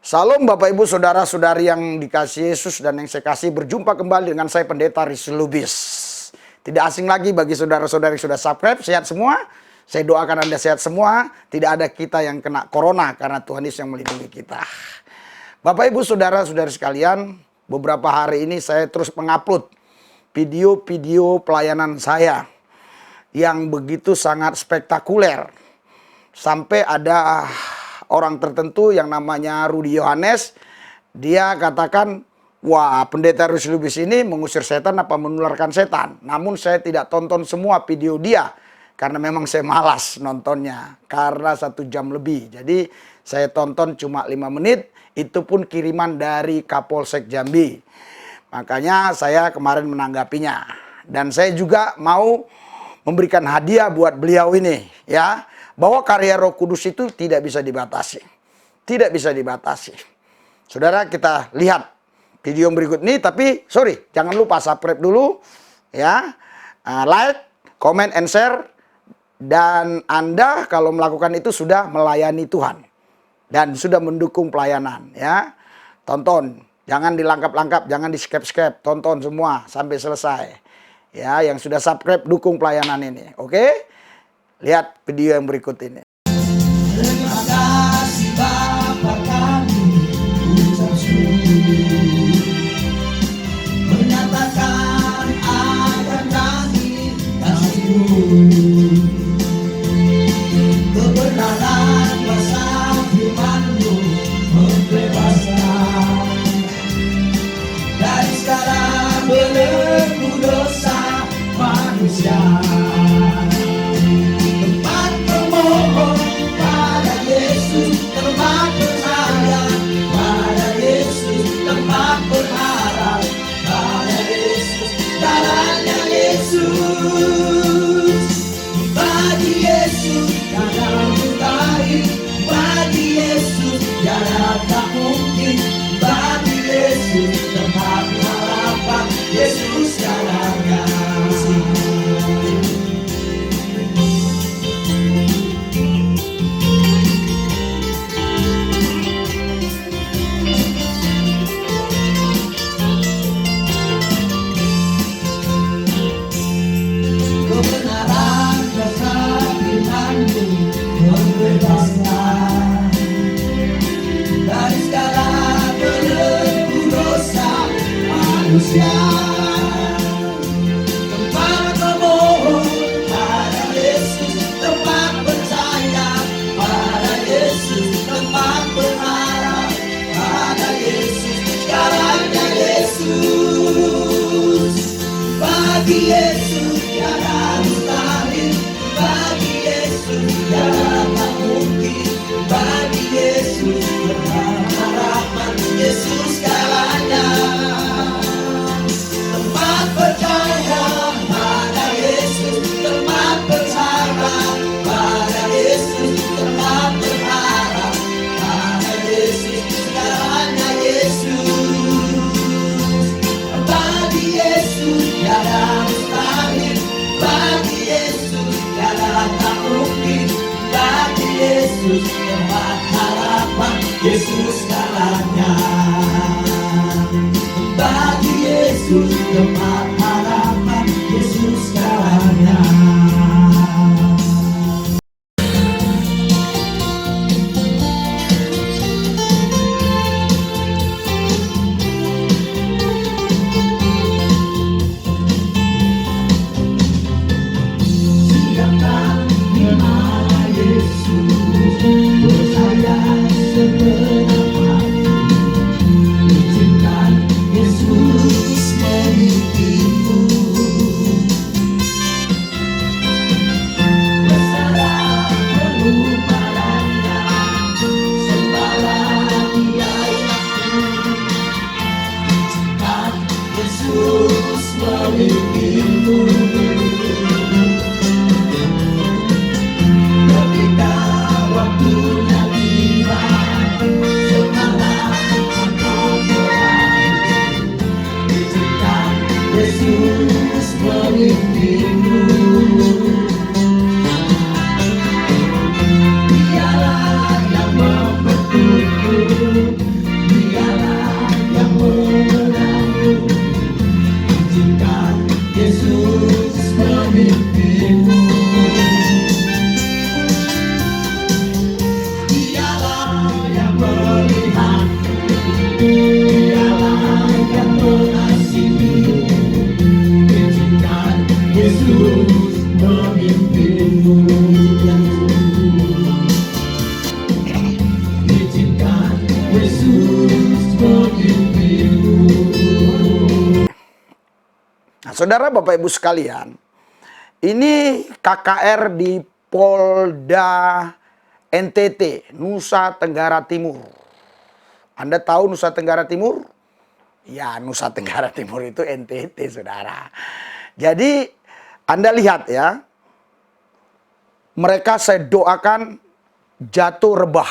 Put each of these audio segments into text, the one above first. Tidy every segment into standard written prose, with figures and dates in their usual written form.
Salam Bapak Ibu Saudara-saudari yang dikasihi Yesus dan yang saya kasih, berjumpa kembali dengan saya Pendeta Ricky Lubis. Tidak asing lagi bagi saudara-saudari yang sudah subscribe, sehat semua. Saya doakan Anda sehat semua, tidak ada kita yang kena corona karena Tuhan Yesus yang melindungi kita. Bapak Ibu Saudara-saudari sekalian, beberapa hari ini saya terus mengupload video-video pelayanan saya yang begitu sangat spektakuler. Sampai ada orang tertentu yang namanya Rudy Yohanes, dia katakan, wah, Pendeta Ricky Lubis ini mengusir setan apa menularkan setan. Namun saya tidak tonton semua video dia, karena memang saya malas nontonnya, karena 1 jam lebih. Jadi saya tonton cuma 5 menit, itu pun kiriman dari Kapolsek Jambi. Makanya saya kemarin menanggapinya. Dan saya juga mau memberikan hadiah buat beliau ini, ya. Bahwa karya Roh Kudus itu tidak bisa dibatasi. Tidak bisa dibatasi. Saudara, kita lihat video berikut ini, tapi sorry, jangan lupa subscribe dulu, ya. Like, comment, and share. Dan Anda kalau melakukan itu sudah melayani Tuhan. Dan sudah mendukung pelayanan, ya. Tonton, jangan dilangkap-langkap, jangan di-skip-skip. Tonton semua sampai selesai. Ya, yang sudah subscribe, dukung pelayanan ini, oke? Lihat video yang berikut ini. Terima kasih Bapa kami, ucap syukur, menyatakan akan kami kasih-Mu, kebenaran kuasa firman-Mu membebaskan dari segala belenggu dosa manusia. Yesus jalannya. Kebenaran kuasa firman-Mu membebaskan dari segala belenggu dosa manusia. Tempat memohon pada Yesus, tempat percaya pada Yesus, tempat berharap pada Yesus, segalanya Yesus. Bagi Yesus tiada mustahil, bagi Yesus tiada tak mungkin, bagi Yesus tempat harapan, Yesus segalanya. Tempat percaya pada Yesus, tempat percaya pada Yesus, tempat berharap pada Yesus, segalanya Yesus. Bagi Yesus tiada mustahil, bagi Yesus tiada tak mungkin, bagi Yesus tempat harapan, Yesus segalanya. Bagi Yesus tempat harapan, Yesus segalanya. Siapkan di mana Yesus bersaya segenap hati, izinkan Yesus memimpinmu. Berserah penuh padanya, sembahlah Dia itu, izinkan Yesus memimpinmu. Ketika waktunya tiba, semangat akan berakhir, izinkan Yesus memimpinmu. Dialah yang membentukku Yesus memimpinmu. Izinkan Yesus memimpinmu. Nah, saudara Bapak Ibu sekalian, ini KKR di Polda NTT, Nusa Tenggara Timur. Anda tahu Nusa Tenggara Timur? Ya, Nusa Tenggara Timur itu NTT, saudara. Jadi, Anda lihat ya, mereka saya doakan jatuh rebah.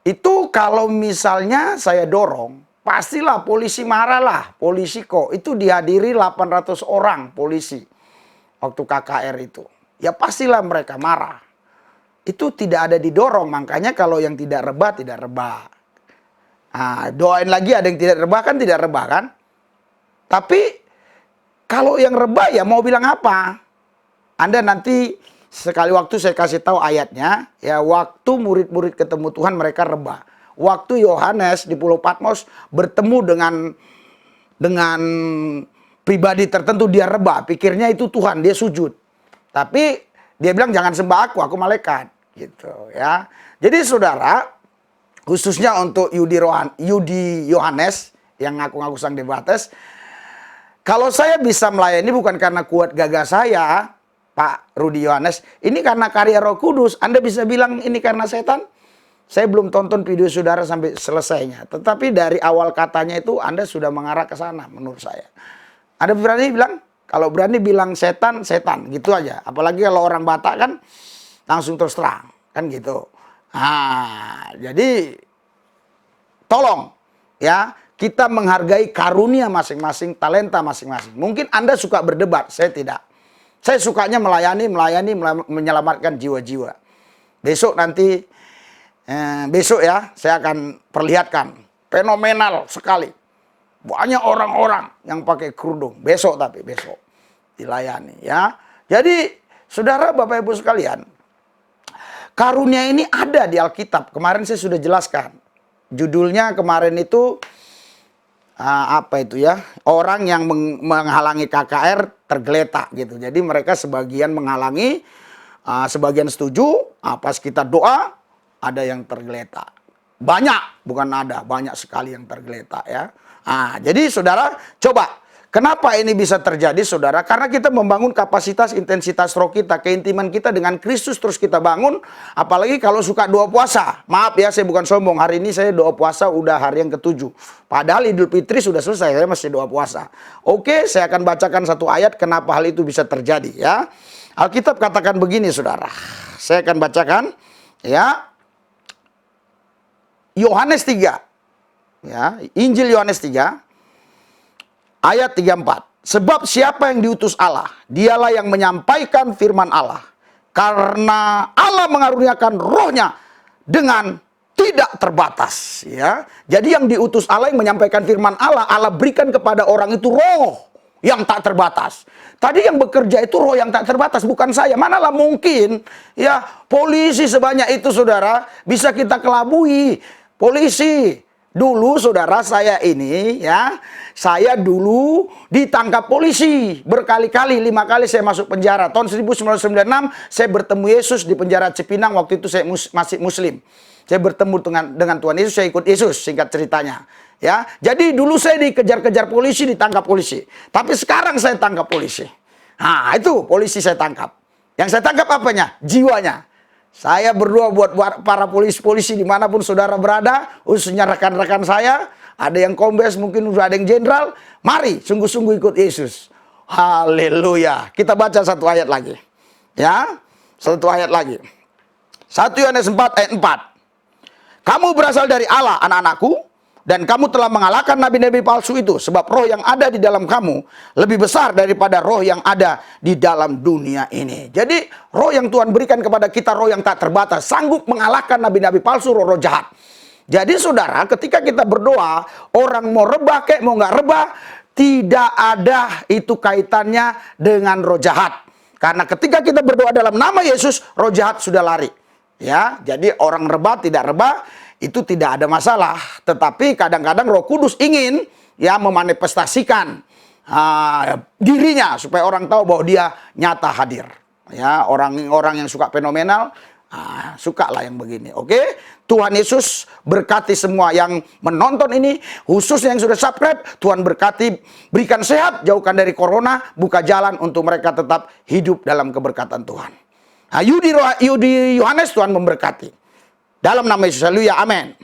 Itu kalau misalnya saya dorong, pastilah polisi marah lah. Polisi kok, itu dihadiri 800 orang polisi waktu KKR itu. Ya pastilah mereka marah. Itu tidak ada didorong, makanya kalau yang tidak rebah, tidak rebah. Nah, doain lagi ada yang tidak rebah kan, tidak rebah kan. Tapi kalau yang rebah ya mau bilang apa? Anda nanti sekali waktu saya kasih tahu ayatnya, ya waktu murid-murid ketemu Tuhan mereka rebah. Waktu Yohanes di Pulau Patmos bertemu dengan pribadi tertentu dia rebah, pikirnya itu Tuhan, dia sujud. Tapi dia bilang jangan sembah aku malaikat, gitu ya. Jadi saudara, khususnya untuk Yudi Yohanes yang ngaku-ngaku sang debates, kalau saya bisa melayani bukan karena kuat gagah saya, Pak Rudi Yohanes, ini karena karya Roh Kudus. Anda bisa bilang ini karena setan? Saya belum tonton video saudara sampai selesainya. Tetapi dari awal katanya itu Anda sudah mengarah ke sana menurut saya. Anda berani bilang? Kalau berani bilang setan, setan. Gitu aja. Apalagi kalau orang Batak kan langsung terus terang. Kan gitu. Nah, jadi tolong ya, kita menghargai karunia masing-masing, talenta masing-masing. Mungkin Anda suka berdebat, saya tidak. Saya sukanya melayani, menyelamatkan jiwa-jiwa. Besok nanti, besok ya, saya akan perlihatkan. Fenomenal sekali. Banyak orang-orang yang pakai kerudung. Besok dilayani ya. Jadi, saudara Bapak Ibu sekalian, karunia ini ada di Alkitab. Kemarin saya sudah jelaskan. Judulnya kemarin itu apa itu ya? Orang yang menghalangi KKR tergeletak gitu. Jadi mereka sebagian menghalangi, sebagian setuju. Pas kita doa ada yang tergeletak. Banyak, bukan ada, banyak sekali yang tergeletak ya. Jadi saudara, coba. Kenapa ini bisa terjadi saudara? Karena kita membangun kapasitas intensitas roh kita, keintiman kita dengan Kristus terus kita bangun. Apalagi kalau suka doa puasa. Maaf ya, saya bukan sombong. Hari ini saya doa puasa udah hari yang ke-7. Padahal Idul Fitri sudah selesai, saya masih doa puasa. Oke, saya akan bacakan satu ayat kenapa hal itu bisa terjadi ya. Alkitab katakan begini saudara. Saya akan bacakan ya. Yohanes 3. Ya, Injil Yohanes 3. Ayat 34. Sebab siapa yang diutus Allah, dialah yang menyampaikan firman Allah. Karena Allah mengaruniakan rohnya dengan tidak terbatas. Ya. Jadi yang diutus Allah yang menyampaikan firman Allah, Allah berikan kepada orang itu roh yang tak terbatas. Tadi yang bekerja itu roh yang tak terbatas, bukan saya. Manalah mungkin ya polisi sebanyak itu saudara bisa kita kelabui. Polisi. Dulu saudara saya ini ya, saya dulu ditangkap polisi berkali-kali, 5 kali saya masuk penjara. Tahun 1996 saya bertemu Yesus di penjara Cipinang, waktu itu saya masih muslim. Saya bertemu dengan Tuhan Yesus, saya ikut Yesus singkat ceritanya. Ya, jadi dulu saya dikejar-kejar polisi, ditangkap polisi. Tapi sekarang saya tangkap polisi. Nah, itu polisi saya tangkap. Yang saya tangkap apanya? Jiwanya. Saya berdoa buat para polisi-polisi dimanapun saudara berada, khususnya rekan-rekan saya, ada yang kombes, mungkin sudah ada yang jenderal, mari sungguh-sungguh ikut Yesus. Haleluya. Kita baca satu ayat lagi. Ya, satu ayat lagi. 1 Yohanes 4 ayat 4. Kamu berasal dari Allah, anak-anakku, dan kamu telah mengalahkan nabi-nabi palsu itu, sebab roh yang ada di dalam kamu lebih besar daripada roh yang ada di dalam dunia ini. Jadi roh yang Tuhan berikan kepada kita, roh yang tak terbatas, sanggup mengalahkan nabi-nabi palsu, roh-roh jahat. Jadi saudara, ketika kita berdoa, orang mau rebah kek mau nggak rebah, tidak ada itu kaitannya dengan roh jahat. Karena ketika kita berdoa dalam nama Yesus, roh jahat sudah lari. Ya, jadi orang rebah tidak rebah itu tidak ada masalah. Tetapi kadang-kadang Roh Kudus ingin ya memanifestasikan dirinya supaya orang tahu bahwa dia nyata hadir. Ya, orang-orang yang suka fenomenal, suka lah yang begini. Oke, Tuhan Yesus berkati semua yang menonton ini, khususnya yang sudah subscribe. Tuhan berkati, berikan sehat, jauhkan dari corona, buka jalan untuk mereka tetap hidup dalam keberkatan Tuhan. Yudi Yohanes, Tuhan memberkati. Dalam nama Yesus, haleluya, amin.